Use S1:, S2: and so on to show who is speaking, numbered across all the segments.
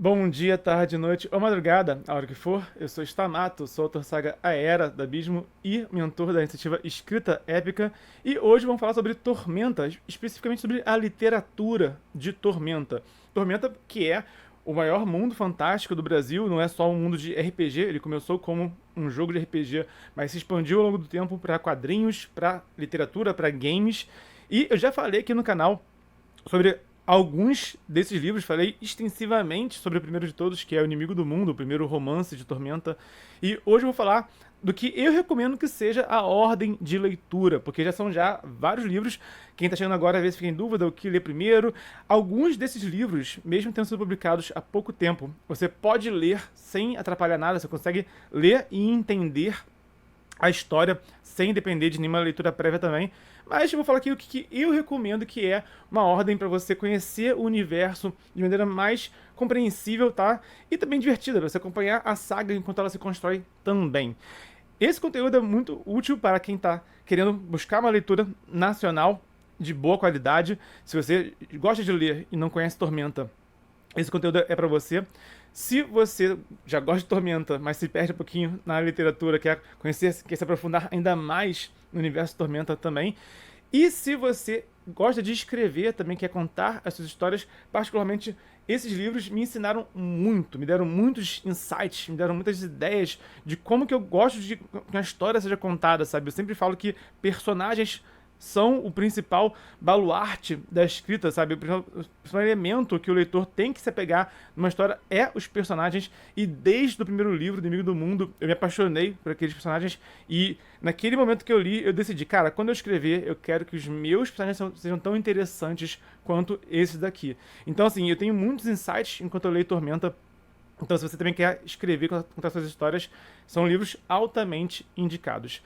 S1: Bom dia, tarde, noite ou madrugada, a hora que for. Eu sou Stamato, sou autor saga A Era do Abismo e mentor da iniciativa Escrita Épica. E hoje vamos falar sobre Tormenta, especificamente sobre a literatura de Tormenta. Tormenta, que é o maior mundo fantástico do Brasil, não é só um mundo de RPG, ele começou como um jogo de RPG, mas se expandiu ao longo do tempo para quadrinhos, para literatura, para games. E eu já falei aqui no canal sobre alguns desses livros, falei extensivamente sobre o primeiro de todos, que é O Inimigo do Mundo, o primeiro romance de Tormenta. E hoje eu vou falar do que eu recomendo que seja a ordem de leitura, porque já são vários livros. Quem está chegando agora às vezes fica em dúvida o que ler primeiro. Alguns desses livros, mesmo tendo sido publicados há pouco tempo, você pode ler sem atrapalhar nada, você consegue ler e entender a história sem depender de nenhuma leitura prévia também. Mas eu vou falar aqui o que eu recomendo, que é uma ordem para você conhecer o universo de maneira mais compreensível, tá? E também divertida, para você acompanhar a saga enquanto ela se constrói também. Esse conteúdo é muito útil para quem está querendo buscar uma leitura nacional de boa qualidade. Se você gosta de ler e não conhece Tormenta, esse conteúdo é para você. Se você já gosta de Tormenta, mas se perde um pouquinho na literatura, quer conhecer, quer se aprofundar ainda mais no universo de Tormenta também. E se você gosta de escrever, também quer contar as suas histórias, particularmente esses livros me ensinaram muito, me deram muitos insights, me deram muitas ideias de como que eu gosto de que a história seja contada, sabe? Eu sempre falo que personagens são o principal baluarte da escrita, sabe? O principal elemento que o leitor tem que se apegar numa história é os personagens. E desde o primeiro livro, do Inimigo do Mundo, eu me apaixonei por aqueles personagens. E naquele momento que eu li, eu decidi, cara, quando eu escrever, eu quero que os meus personagens sejam tão interessantes quanto esses daqui. Então, assim, eu tenho muitos insights enquanto eu leio Tormenta. Então, se você também quer escrever, contar suas histórias, são livros altamente indicados.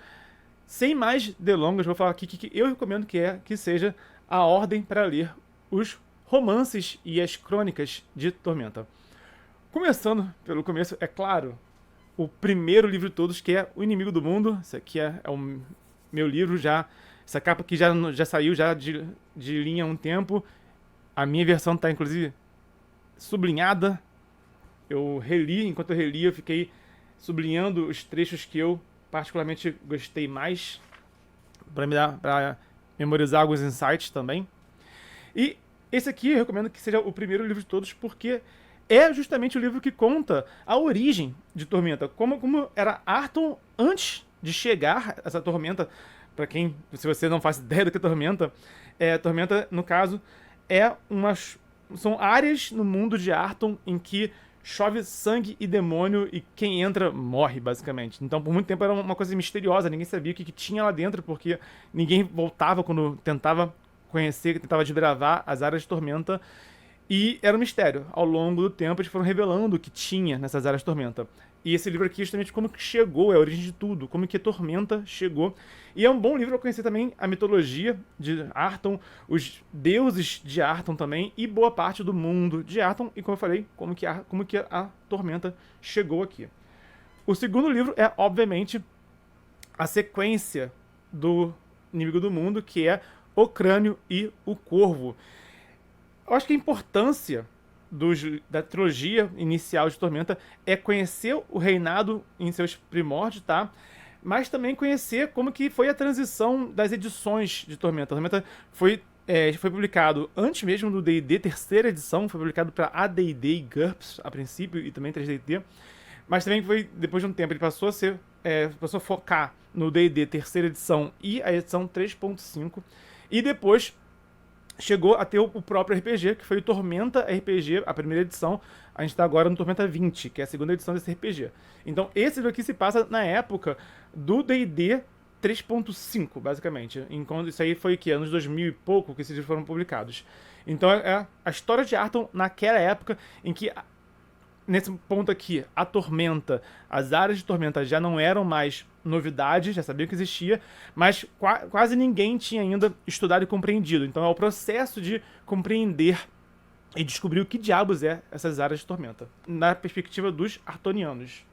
S1: Sem mais delongas, vou falar aqui que eu recomendo que seja a ordem para ler os romances e as crônicas de Tormenta. Começando pelo começo, é claro, o primeiro livro de todos, que é O Inimigo do Mundo. Esse aqui é o meu livro já. Essa capa aqui já saiu já de linha há um tempo. A minha versão está inclusive sublinhada. Eu reli, enquanto eu reli, eu fiquei sublinhando os trechos que eu particularmente gostei mais, para memorizar alguns insights também. E esse aqui eu recomendo que seja o primeiro livro de todos, porque é justamente o livro que conta a origem de Tormenta, como era Arton antes de chegar a essa Tormenta. Para quem, se você não faz ideia do que é Tormenta, Tormenta, no caso, são áreas no mundo de Arton em que chove sangue e demônio e quem entra morre, basicamente. Então, por muito tempo era uma coisa misteriosa, ninguém sabia o que tinha lá dentro, porque ninguém voltava quando tentava conhecer, tentava desbravar as áreas de Tormenta. E era um mistério. Ao longo do tempo, eles foram revelando o que tinha nessas áreas de Tormenta. E esse livro aqui é justamente como que chegou, é a origem de tudo, como que a Tormenta chegou. E é um bom livro para conhecer também a mitologia de Arton, os deuses de Arton também, e boa parte do mundo de Arton, e como eu falei, como que a Tormenta chegou aqui. O segundo livro é, obviamente, a sequência do Inimigo do Mundo, que é O Crânio e o Corvo. Eu acho que a importância da trilogia inicial de Tormenta é conhecer o reinado em seus primórdios, tá? Mas também conhecer como que foi a transição das edições de Tormenta. Tormenta foi publicado antes mesmo do D&D terceira edição, foi publicado para AD&D e GURPS a princípio e também 3D&D, mas também foi, depois de um tempo, ele passou a focar no D&D terceira edição e a edição 3.5, e depois chegou a ter o próprio RPG, que foi o Tormenta RPG, a primeira edição. A gente está agora no Tormenta 20, que é a segunda edição desse RPG. Então, esse livro aqui se passa na época do D&D 3.5, basicamente. Enquanto isso aí foi que anos 2000 e pouco que esses livros foram publicados. Então, é a história de Arton naquela época em que, nesse ponto aqui, a Tormenta, as áreas de Tormenta já não eram mais novidades, já sabiam que existia, mas quase ninguém tinha ainda estudado e compreendido. Então é o processo de compreender e descobrir o que diabos é essas áreas de Tormenta, na perspectiva dos artonianos.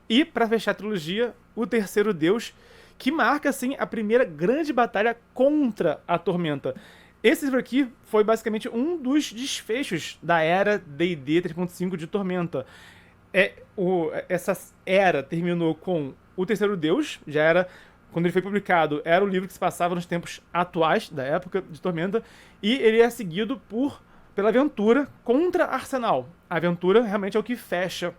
S1: E, para fechar a trilogia, o terceiro deus, que marca, assim, a primeira grande batalha contra a Tormenta. Esse livro aqui foi basicamente um dos desfechos da era D&D 3.5 de Tormenta. Essa era terminou com o Terceiro Deus, já era, quando ele foi publicado, era o livro que se passava nos tempos atuais da época de Tormenta, e ele é seguido pela aventura contra Arsenal. A aventura realmente é o que fecha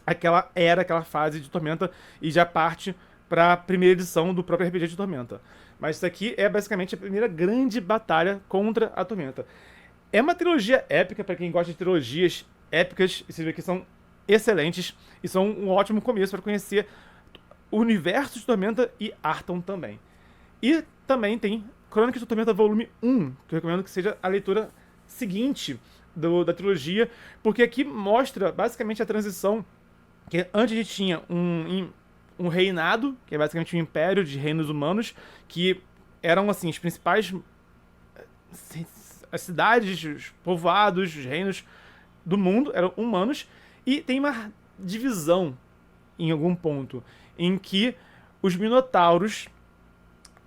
S1: aquela era, aquela fase de Tormenta, e já parte para a primeira edição do próprio RPG de Tormenta. Mas isso aqui é basicamente a primeira grande batalha contra a Tormenta. É uma trilogia épica, para quem gosta de trilogias épicas, esses aqui são excelentes e são um ótimo começo para conhecer o universo de Tormenta e Arton também. E também tem Crônicas de Tormenta Volume 1, que eu recomendo que seja a leitura seguinte da trilogia, porque aqui mostra basicamente a transição, que antes a gente tinha um reinado, que é basicamente um império de reinos humanos, que eram assim os principais as cidades, os povoados, os reinos do mundo eram humanos, e tem uma divisão em algum ponto em que os minotauros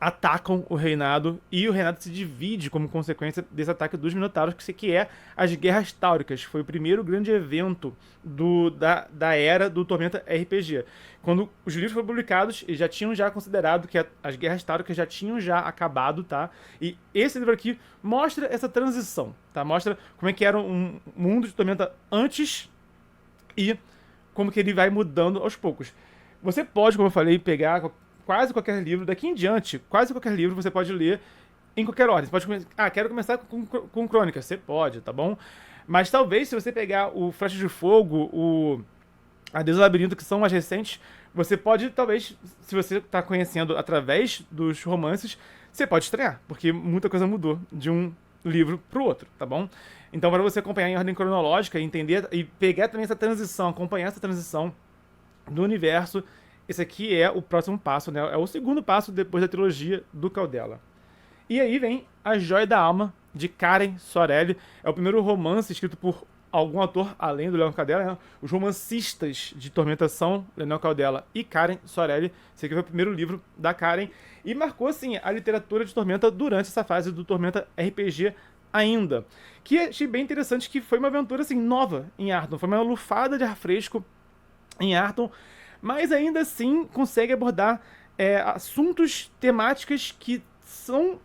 S1: atacam o reinado e o reinado se divide como consequência desse ataque dos minotauros, que é as Guerras Táuricas. Foi o primeiro grande evento da era do Tormenta RPG. Quando os livros foram publicados, eles já tinham considerado que as Guerras Táuricas já tinham acabado, tá? E esse livro aqui mostra essa transição, tá? Mostra como é que era um mundo de Tormenta antes e como que ele vai mudando aos poucos. Você pode, como eu falei, pegar quase qualquer livro, daqui em diante, quase qualquer livro você pode ler em qualquer ordem. Você pode quero começar com Crônicas. Você pode, tá bom? Mas talvez, se você pegar o Flecha de Fogo, a Deus do Labirinto, que são mais recentes, você pode, talvez, se você tá conhecendo através dos romances, você pode estranhar, porque muita coisa mudou de um livro pro outro, tá bom? Então, para você acompanhar em ordem cronológica, entender e pegar também essa transição, acompanhar essa transição do universo, esse aqui é o próximo passo, né? É o segundo passo depois da trilogia do Caldela. E aí vem A Joia da Alma, de Karen Soarelli. É o primeiro romance escrito por algum autor além do Leonel Caldela, né? Os romancistas de Tormenta são Leonel Caldela e Karen Soarelli. Esse aqui foi o primeiro livro da Karen. E marcou, assim, a literatura de Tormenta durante essa fase do Tormenta RPG ainda. Que achei bem interessante, que foi uma aventura, assim, nova em Arton. Foi uma lufada de ar fresco em Arton, mas ainda assim consegue abordar assuntos, temáticas que são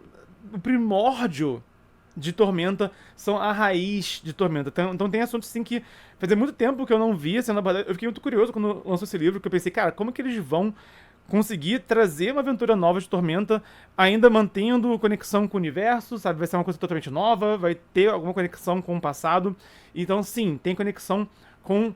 S1: o primórdio de Tormenta, são a raiz de Tormenta. Então tem assuntos assim que fazia muito tempo que eu não via sendo abordado. Eu fiquei muito curioso quando lançou esse livro, que eu pensei, cara, como que eles vão conseguir trazer uma aventura nova de Tormenta, ainda mantendo conexão com o universo, sabe? Vai ser uma coisa totalmente nova, vai ter alguma conexão com o passado. Então sim, tem conexão com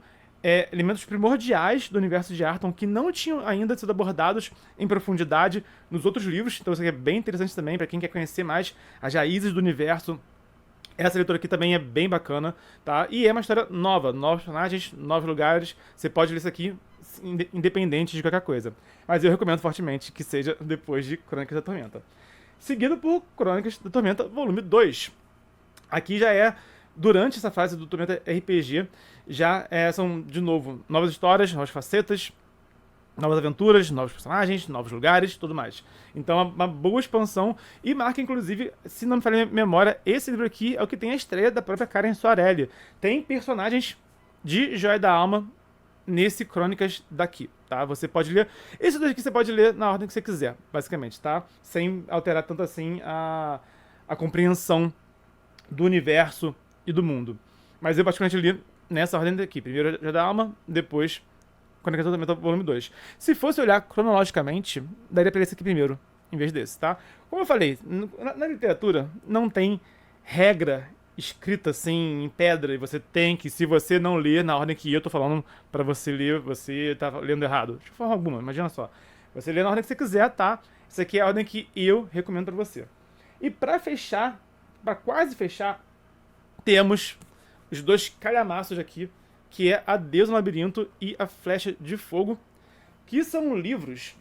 S1: elementos primordiais do universo de Arton que não tinham ainda sido abordados em profundidade nos outros livros. Então isso aqui é bem interessante também para quem quer conhecer mais as raízes do universo. Essa leitura aqui também é bem bacana, tá? E é uma história nova, novos personagens, novos lugares. Você pode ler isso aqui independente de qualquer coisa. Mas eu recomendo fortemente que seja depois de Crônicas da Tormenta. Seguido por Crônicas da Tormenta, volume 2. Aqui já é durante essa fase do Tormenta RPG, já são, de novo, novas histórias, novas facetas, novas aventuras, novos personagens, novos lugares, tudo mais. Então, uma boa expansão, e marca, inclusive, se não me falha a memória, esse livro aqui é o que tem a estreia da própria Karen Soarelli. Tem personagens de Joia da Alma nesse Crônicas daqui, tá? Você pode ler, esse daqui você pode ler na ordem que você quiser, basicamente, tá? Sem alterar tanto assim a compreensão do universo e do mundo. Mas eu particularmente li nessa ordem daqui. Primeiro Joia da Alma, depois Crônicas da Tormenta volume 2. Se fosse olhar cronologicamente, daria pra ler esse aqui primeiro, em vez desse, tá? Como eu falei, na literatura não tem regra escrita assim em pedra, e você tem que, se você não ler na ordem que eu tô falando pra você ler, você tá lendo errado. De forma alguma, imagina só. Você lê na ordem que você quiser, tá? Isso aqui é a ordem que eu recomendo pra você. E pra fechar, pra quase fechar, temos os dois calhamaços aqui, que é A Deus no Labirinto e A Flecha de Fogo, que são livros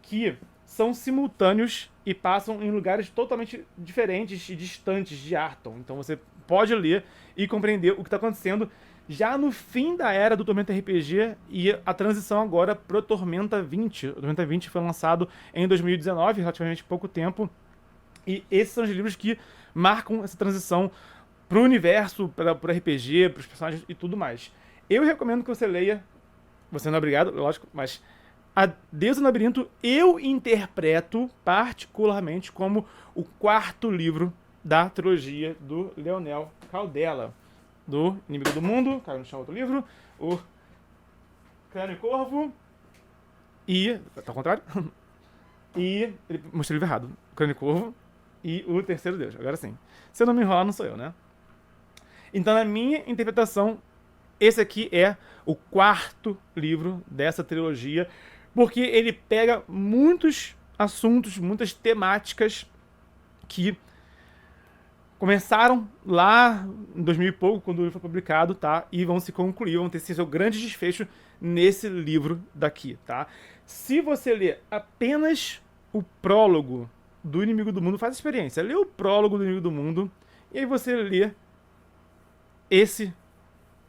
S1: que são simultâneos e passam em lugares totalmente diferentes e distantes de Arton. Então você pode ler e compreender o que está acontecendo já no fim da era do Tormenta RPG e a transição agora pro Tormenta 20. O Tormenta 20 foi lançado em 2019, relativamente pouco tempo, e esses são os livros que marcam essa transição pro universo, pro RPG, pros personagens e tudo mais. Eu recomendo que você leia, você não é obrigado, lógico, mas a Deus do Labirinto eu interpreto particularmente como o quarto livro da trilogia do Leonel Caldela. Do Inimigo do Mundo, caiu no chão outro livro, o Crânio e Corvo e... tá ao contrário? E... ele mostrei o livro errado. O Crânio e Corvo e o Terceiro Deus, agora sim. Se eu não me enrolar, não sou eu, né? Então, na minha interpretação, esse aqui é o quarto livro dessa trilogia, porque ele pega muitos assuntos, muitas temáticas que começaram lá em 2000 e pouco, quando o livro foi publicado, tá? E vão se concluir, vão ter seu grande desfecho nesse livro daqui, tá? Se você ler apenas o prólogo do Inimigo do Mundo, faz a experiência. Lê o prólogo do Inimigo do Mundo e aí você lê esse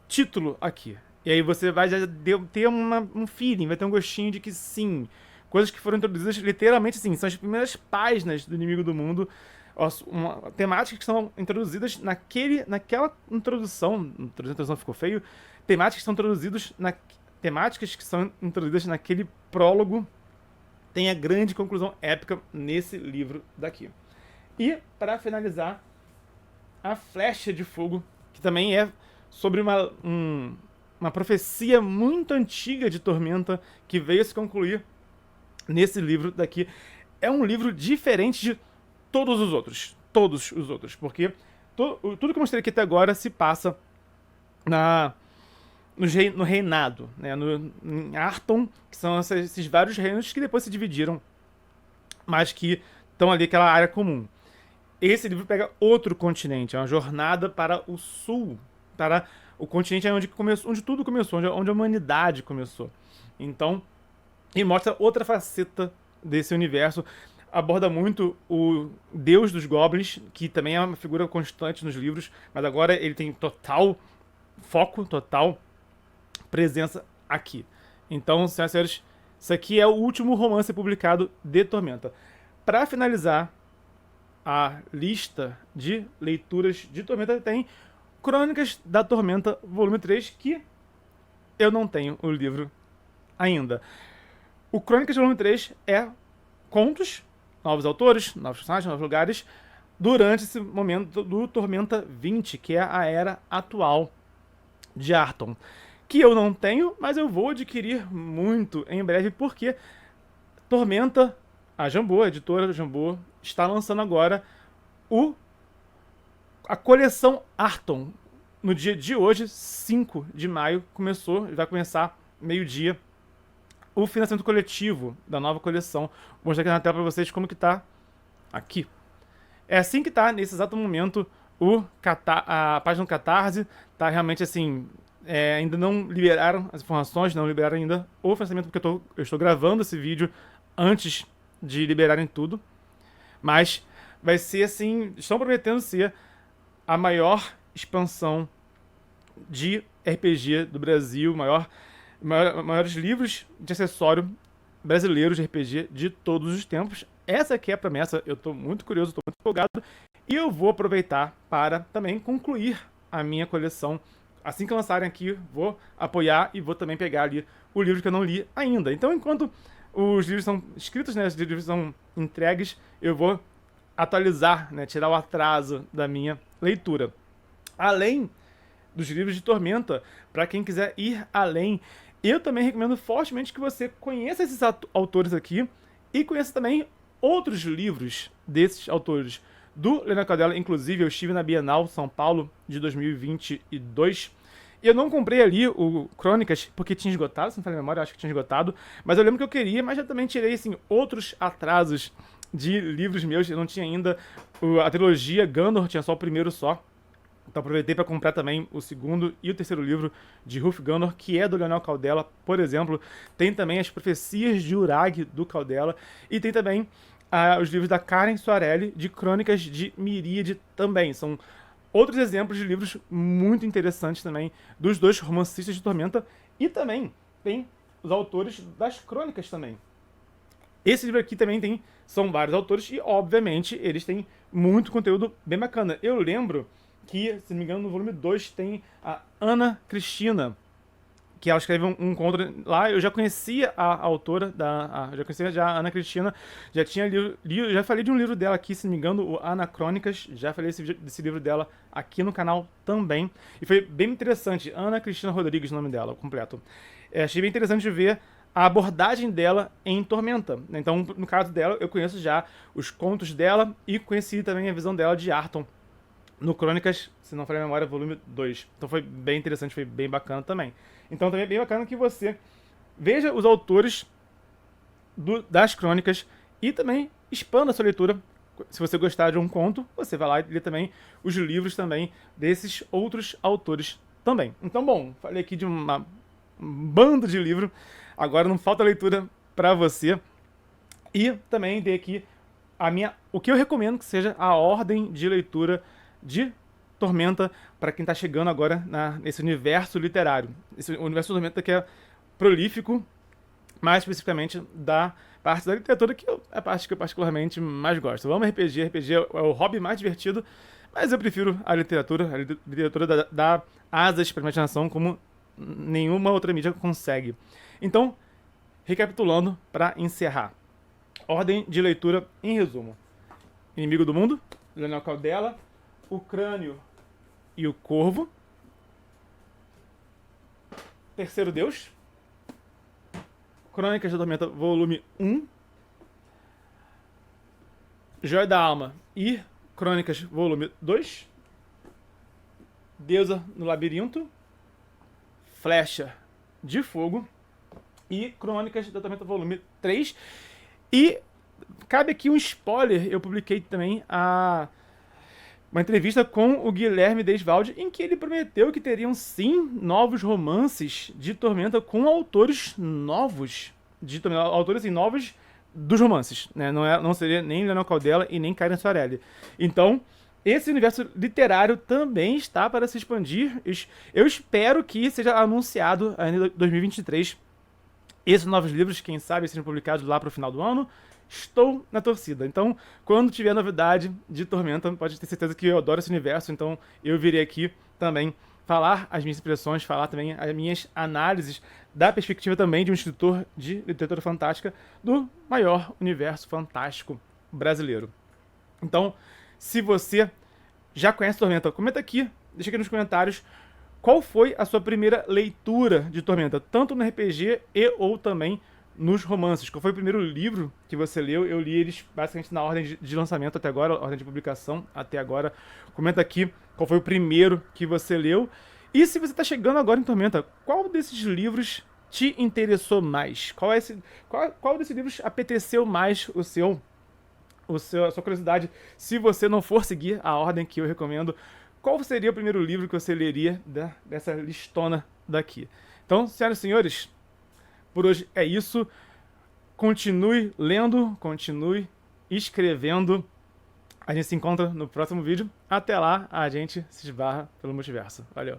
S1: título aqui. E aí você vai já ter um feeling, vai ter um gostinho de que sim, coisas que foram introduzidas literalmente assim, são as primeiras páginas do Inimigo do Mundo, temáticas que são introduzidas naquela introdução, a introdução ficou feio, temáticas que são introduzidas naquele prólogo, tem a grande conclusão épica nesse livro daqui. E, para finalizar, a Flecha de Fogo, que também é sobre uma profecia muito antiga de Tormenta, que veio a se concluir nesse livro daqui. É um livro diferente de todos os outros, porque tudo que eu mostrei aqui até agora se passa no reinado, né, em Arton, que são esses vários reinos que depois se dividiram, mas que estão ali aquela área comum. Esse livro pega outro continente, é uma jornada para o sul, para o continente onde tudo começou, onde a humanidade começou. Então, e mostra outra faceta desse universo, aborda muito o Deus dos Goblins, que também é uma figura constante nos livros, mas agora ele tem total foco, total presença aqui. Então, senhoras e senhores, isso aqui é o último romance publicado de Tormenta. Para finalizar a lista de leituras de Tormenta, tem Crônicas da Tormenta, volume 3, que eu não tenho o livro ainda. O Crônicas volume 3 é contos, novos autores, novos personagens, novos lugares, durante esse momento do Tormenta 20, que é a era atual de Arton. Que eu não tenho, mas eu vou adquirir muito em breve, porque Tormenta, a Jambô, a editora Jambô, está lançando agora a coleção Arton. No dia de hoje, 5 de maio, vai começar meio-dia o financiamento coletivo da nova coleção. Vou mostrar aqui na tela para vocês como que tá aqui. É assim que tá, nesse exato momento, a página do Catarse. Tá realmente assim, ainda não liberaram as informações, não liberaram ainda o financiamento, porque eu estou gravando esse vídeo antes de liberarem tudo. Mas vai ser assim, estão prometendo ser a maior expansão de RPG do Brasil, maiores livros de acessório brasileiros de RPG de todos os tempos. Essa aqui é a promessa, eu estou muito curioso, estou muito empolgado, e eu vou aproveitar para também concluir a minha coleção. Assim que lançarem aqui, vou apoiar e vou também pegar ali o livro que eu não li ainda. Então, enquanto os livros são escritos, né, os livros são entregues, eu vou atualizar, né, tirar o atraso da minha leitura. Além dos livros de Tormenta, para quem quiser ir além, eu também recomendo fortemente que você conheça esses autores aqui e conheça também outros livros desses autores. Do Leonel Caldela, inclusive, eu estive na Bienal São Paulo de 2022 e eu não comprei ali o Crônicas porque tinha esgotado, se não falei a memória, eu acho que tinha esgotado, mas eu lembro que eu queria, mas já também tirei assim, outros atrasos de livros meus. Eu não tinha ainda a trilogia Gandor, tinha só o primeiro só. Então aproveitei para comprar também o segundo e o terceiro livro de Ulfgandor, que é do Leonel Caldela, por exemplo. Tem também as Profecias de Urag, do Caldela. E tem também os livros da Karen Soarelli, de Crônicas de Miríade também. São outros exemplos de livros muito interessantes também, dos dois romancistas de Tormenta. E também tem os autores das Crônicas também. Esse livro aqui também são vários autores e, obviamente, eles têm muito conteúdo bem bacana. Eu lembro que, se não me engano, no volume 2 tem a Ana Cristina, que ela escreve um conto lá. Eu já conhecia a autora, já conhecia já a Ana Cristina, já tinha lido, já falei de um livro dela aqui, se não me engano, o Anacrônicas, já falei desse livro dela aqui no canal também, e foi bem interessante. Ana Cristina Rodrigues, o nome dela, completo. Achei bem interessante de ver a abordagem dela em Tormenta. Então, no caso dela, eu conheço já os contos dela e conheci também a visão dela de Arton no Crônicas, se não falei a memória, volume 2. Então foi bem interessante, foi bem bacana também. Então também é bem bacana que você veja os autores das crônicas e também expanda a sua leitura. Se você gostar de um conto, você vai lá e lê também os livros também desses outros autores também. Então, bom, falei aqui de um bando de livro, agora não falta leitura para você. E também dei aqui o que eu recomendo que seja a ordem de leitura de Tormenta para quem está chegando agora nesse universo literário. Esse universo de Tormenta que é prolífico, mais especificamente da parte da literatura, que é a parte que eu particularmente mais gosto. Eu amo RPG, RPG é o hobby mais divertido, mas eu prefiro a literatura dá asas para a imaginação como nenhuma outra mídia consegue. Então, recapitulando para encerrar. Ordem de leitura em resumo. Inimigo do Mundo, Leonel Caldela, O Crânio e o Corvo. Terceiro Deus. Crônicas da Tormenta, volume 1. Joia da Alma e Crônicas, volume 2. Deusa no Labirinto. Flecha de Fogo. E Crônicas da Tormenta, volume 3. E cabe aqui um spoiler, eu publiquei também uma entrevista com o Guilherme Desvalde, em que ele prometeu que teriam sim novos romances de Tormenta com autores novos, autores assim, novos dos romances, né? Não seria nem Leonel Caldela e nem Karen Soarelli. Então, esse universo literário também está para se expandir. Eu espero que seja anunciado ainda em 2023 esses novos livros, quem sabe sejam publicados lá para o final do ano. Estou na torcida. Então, quando tiver novidade de Tormenta, pode ter certeza que eu adoro esse universo. Então, eu virei aqui também falar as minhas impressões, falar também as minhas análises da perspectiva também de um escritor de literatura fantástica do maior universo fantástico brasileiro. Então, se você já conhece Tormenta, comenta aqui, deixa aqui nos comentários qual foi a sua primeira leitura de Tormenta, tanto no RPG ou também nos romances. Qual foi o primeiro livro que você leu? Eu li eles basicamente na ordem de lançamento até agora, ordem de publicação até agora. Comenta aqui qual foi o primeiro que você leu. E se você está chegando agora em Tormenta, qual desses livros te interessou mais? Qual desses livros apeteceu mais a sua curiosidade? Se você não for seguir a ordem que eu recomendo, qual seria o primeiro livro que você leria dessa listona daqui? Então, senhoras e senhores, por hoje é isso. Continue lendo, continue escrevendo. A gente se encontra no próximo vídeo. Até lá, a gente se esbarra pelo multiverso. Valeu!